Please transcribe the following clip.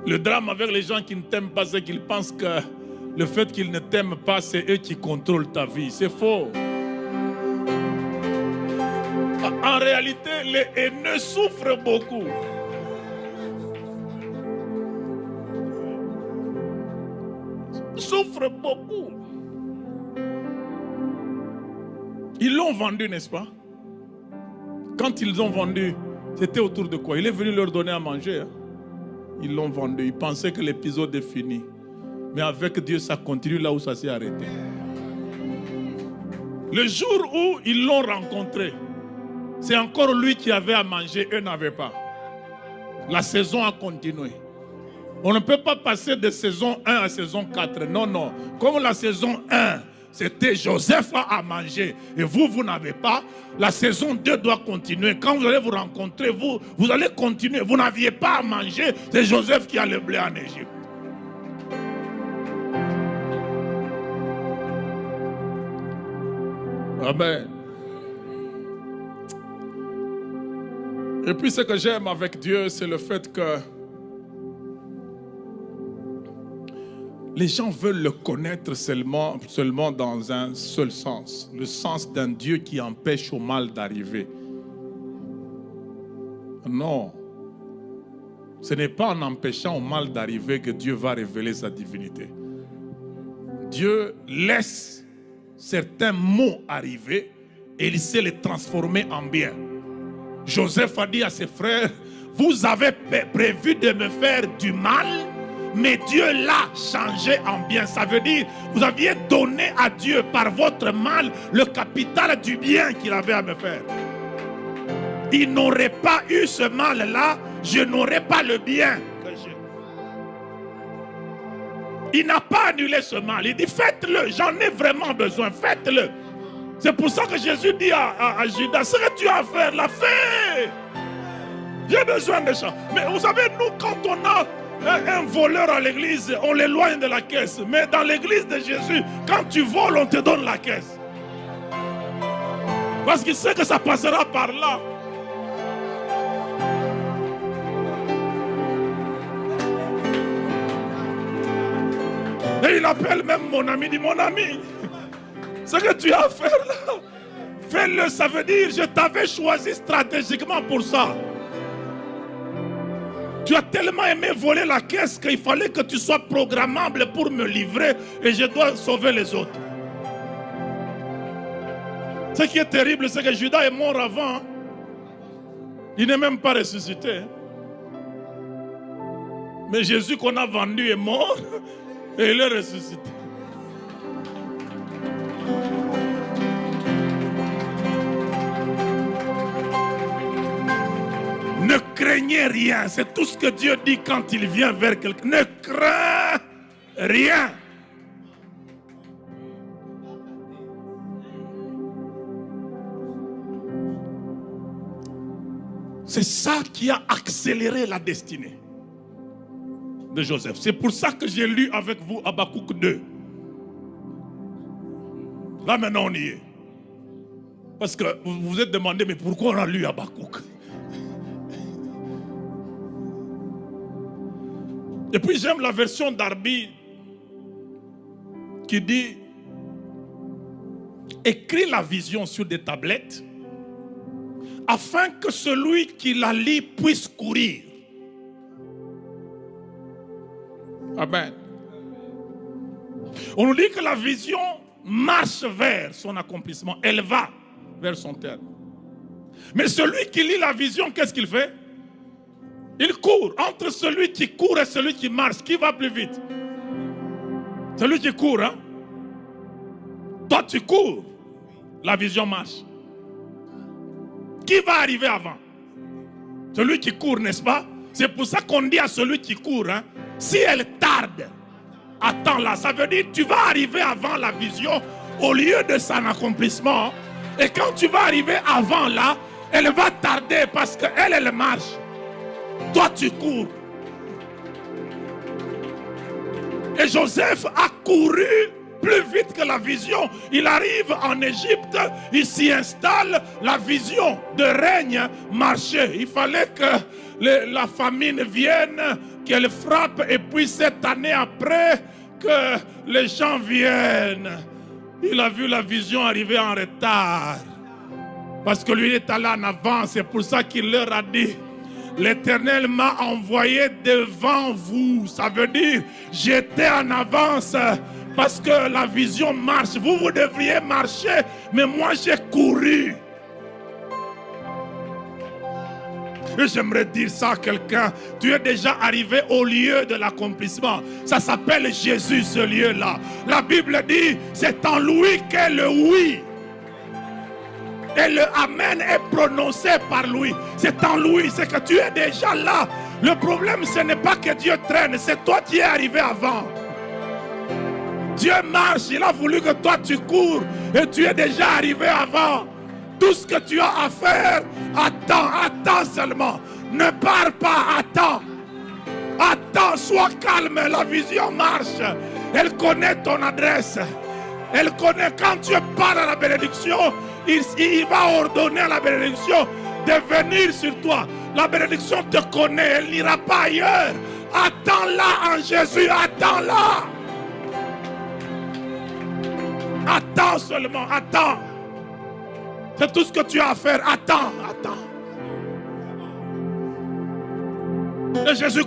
Le drame avec les gens qui ne t'aiment pas, c'est qu'ils pensent que le fait qu'ils ne t'aiment pas, c'est eux qui contrôlent ta vie. C'est faux. En réalité, les haineux souffrent beaucoup. Souffrent beaucoup. Ils l'ont vendu, n'est-ce pas? Quand ils ont vendu, c'était autour de quoi? Il est venu leur donner à manger. Hein? Ils l'ont vendu. Ils pensaient que l'épisode est fini. Mais avec Dieu, ça continue là où ça s'est arrêté. Le jour où ils l'ont rencontré, c'est encore lui qui avait à manger, eux n'avaient pas. La saison a continué. On ne peut pas passer de saison 1 à saison 4. Non, non. Comme la saison 1, c'était Joseph a à manger et vous n'avez pas. La saison 2 doit continuer. Quand vous allez vous rencontrer, vous allez continuer. Vous n'aviez pas à manger. C'est Joseph qui a le blé en Égypte. Amen. Et puis ce que j'aime avec Dieu, c'est le fait que les gens veulent le connaître seulement dans un seul sens. Le sens d'un Dieu qui empêche au mal d'arriver. Non. Ce n'est pas en empêchant au mal d'arriver que Dieu va révéler sa divinité. Dieu laisse certains maux arriver et il sait les transformer en bien. Joseph a dit à ses frères, vous avez prévu de me faire du mal, mais Dieu l'a changé en bien. Ça veut dire, vous aviez donné à Dieu par votre mal le capital du bien qu'il avait à me faire. Il n'aurait pas eu ce mal-là, je n'aurais pas le bien que j'ai. Il n'a pas annulé ce mal. Il dit, faites-le, j'en ai vraiment besoin, faites-le. C'est pour ça que Jésus dit à Judas, ce que tu as à faire, la fais. J'ai besoin de ça. Mais vous savez, nous, quand on a un voleur à l'église, on l'éloigne de la caisse. Mais dans l'église de Jésus, quand tu voles, on te donne la caisse. Parce qu'il sait que ça passera par là. Et il appelle même mon ami, il dit, mon ami, ce que tu as à faire là, fais-le, ça veut dire, je t'avais choisi stratégiquement pour ça. Tu as tellement aimé voler la caisse qu'il fallait que tu sois programmable pour me livrer et je dois sauver les autres. Ce qui est terrible, c'est que Judas est mort avant. Il n'est même pas ressuscité. Mais Jésus qu'on a vendu est mort et il est ressuscité. Ne craignez rien. C'est tout ce que Dieu dit quand il vient vers quelqu'un. Ne crains rien. C'est ça qui a accéléré la destinée de Joseph. C'est pour ça que j'ai lu avec vous Habakkuk 2. Là maintenant on y est. Parce que vous vous êtes demandé, mais pourquoi on a lu Habakkuk? Et puis j'aime la version d'Arby qui dit, écris la vision sur des tablettes afin que celui qui la lit puisse courir. Amen. On nous dit que la vision marche vers son accomplissement. Elle va vers son terme. Mais celui qui lit la vision, qu'est-ce qu'il fait? Il court. Entre celui qui court et celui qui marche, qui va plus vite? Celui qui court, hein? Toi, tu cours. La vision marche. Qui va arriver avant? Celui qui court, n'est-ce pas? C'est pour ça qu'on dit à celui qui court, hein, si elle tarde, attends-la. Ça veut dire que tu vas arriver avant la vision au lieu de son accomplissement. Et quand tu vas arriver avant là, elle va tarder parce qu'elle, elle marche. Toi, tu cours. Et Joseph a couru plus vite que la vision, il arrive en Égypte, il s'y installe, la vision de règne marchait. Il fallait que la famine vienne, qu'elle frappe, et puis cette année après, que les gens viennent. Il a vu la vision arriver en retard. Parce que lui est allé en avance. C'est pour ça qu'il leur a dit: l'Éternel m'a envoyé devant vous. Ça veut dire, j'étais en avance parce que la vision marche. Vous devriez marcher, mais moi j'ai couru. Et j'aimerais dire ça à quelqu'un: tu es déjà arrivé au lieu de l'accomplissement. Ça s'appelle Jésus, ce lieu-là. La Bible dit, c'est en lui qu'est le oui. Et le Amen est prononcé par lui. C'est en lui, c'est que tu es déjà là. Le problème, ce n'est pas que Dieu traîne, c'est toi qui es arrivé avant. Dieu marche, il a voulu que toi tu cours, et tu es déjà arrivé avant. Tout ce que tu as à faire, attends seulement. Ne pars pas, attends. Attends, sois calme, la vision marche. Elle connaît ton adresse. Elle connaît quand tu pars à la bénédiction. Il va ordonner à la bénédiction de venir sur toi. La bénédiction te connaît, elle n'ira pas ailleurs. Attends-la en Jésus, attends-la. Attends seulement, attends. C'est tout ce que tu as à faire, attends. Et Jésus